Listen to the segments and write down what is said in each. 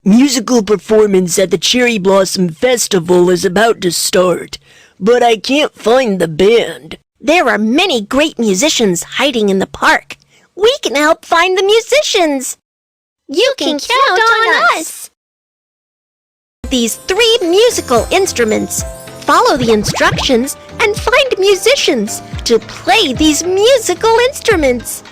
Musical performance at the Cherry Blossom Festival is about to start, but I can't find the band. There are many great musicians hiding in the park. We can help find the musicians. You can count on us. These 3 musical instruments. Follow the instructions and find musicians to play these musical instruments.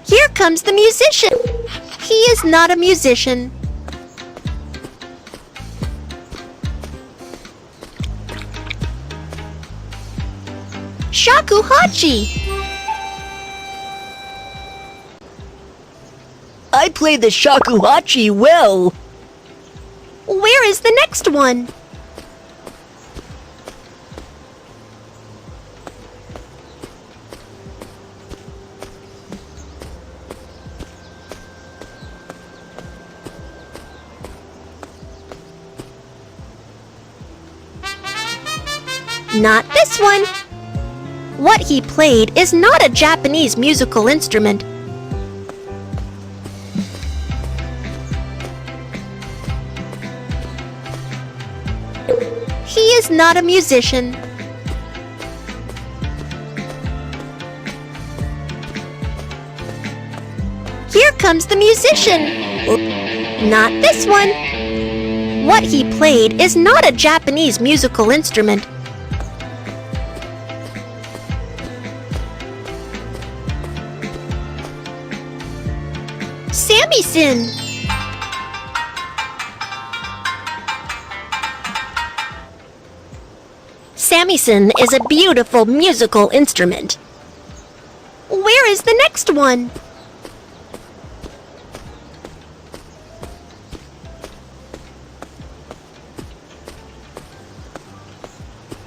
Here comes the musician. He is not a musician. Shakuhachi. I play the shakuhachi well. Where is the next one? Not this one. What he played is not a Japanese musical instrument. He is not a musician. Here comes the musician. Not this one. What he played is not a Japanese musical instrument. Samisen. Samisen is a beautiful musical instrument. Where is the next one?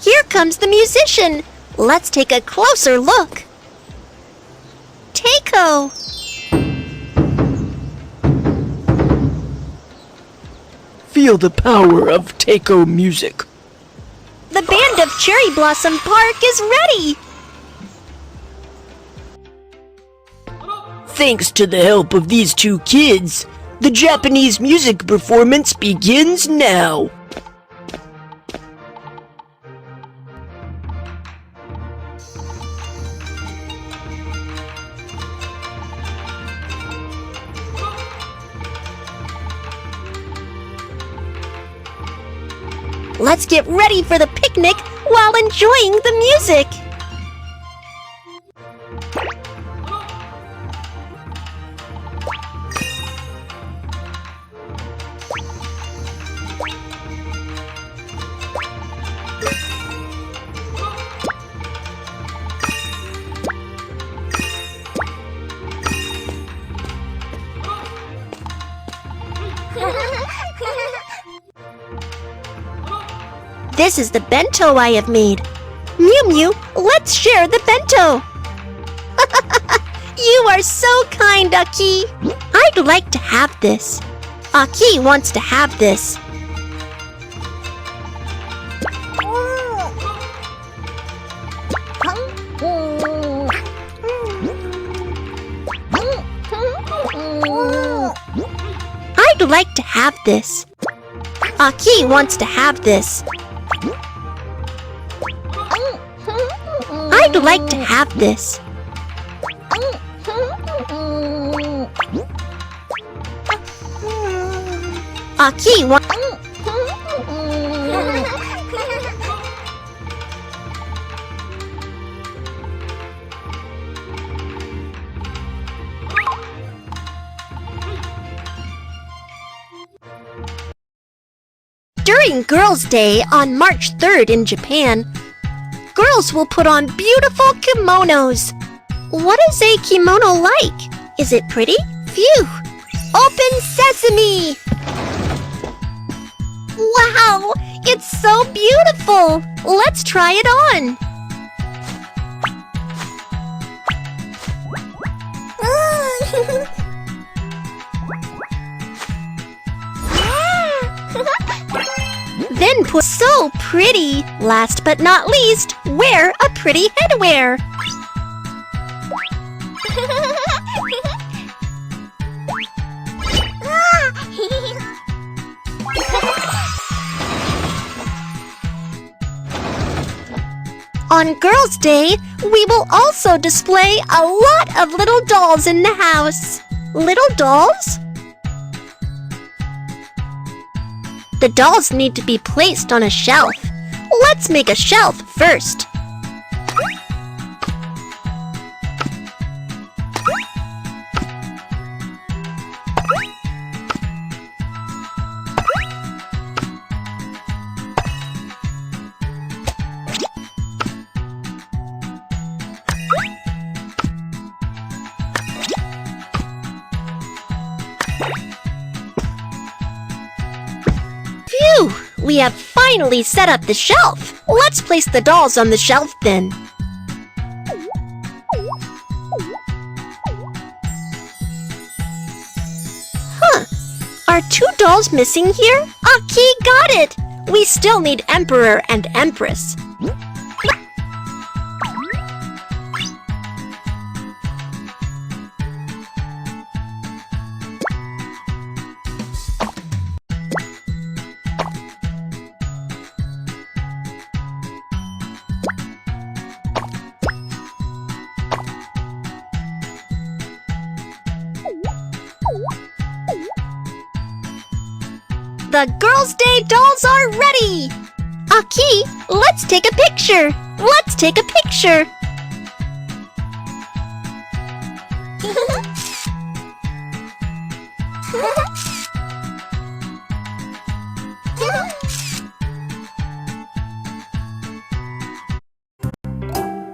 Here comes the musician. Let's take a closer look. Taiko. Feel the power of Taiko music. The band of Cherry Blossom Park is ready! Thanks to the help of these 2 kids, the Japanese music performance begins now. Let's get ready for the picnic while enjoying the music! This is the bento I have made. Miu Miu, let's share the bento. You are so kind, Aki. I'd like to have this. Aki wants to have this. I'd like to have this. Aki wants to have this. I'd like to have this. Aki wants... During Girls' Day on March 3rd in Japan, girls will put on beautiful kimonos. What is a kimono like? Is it pretty? Phew! Open sesame! Wow! It's so beautiful! Let's try it on! Then put so pretty. Last but not least, wear a pretty headwear. On Girls' Day, we will also display a lot of little dolls in the house. Little dolls? The dolls need to be placed on a shelf. Let's make a shelf first. Phew! We have finally set up the shelf. Let's place the dolls on the shelf then. Are 2 dolls missing here? Aki got it! We still need Emperor and Empress. The Girls' Day dolls are ready! Aki, let's take a picture! Let's take a picture!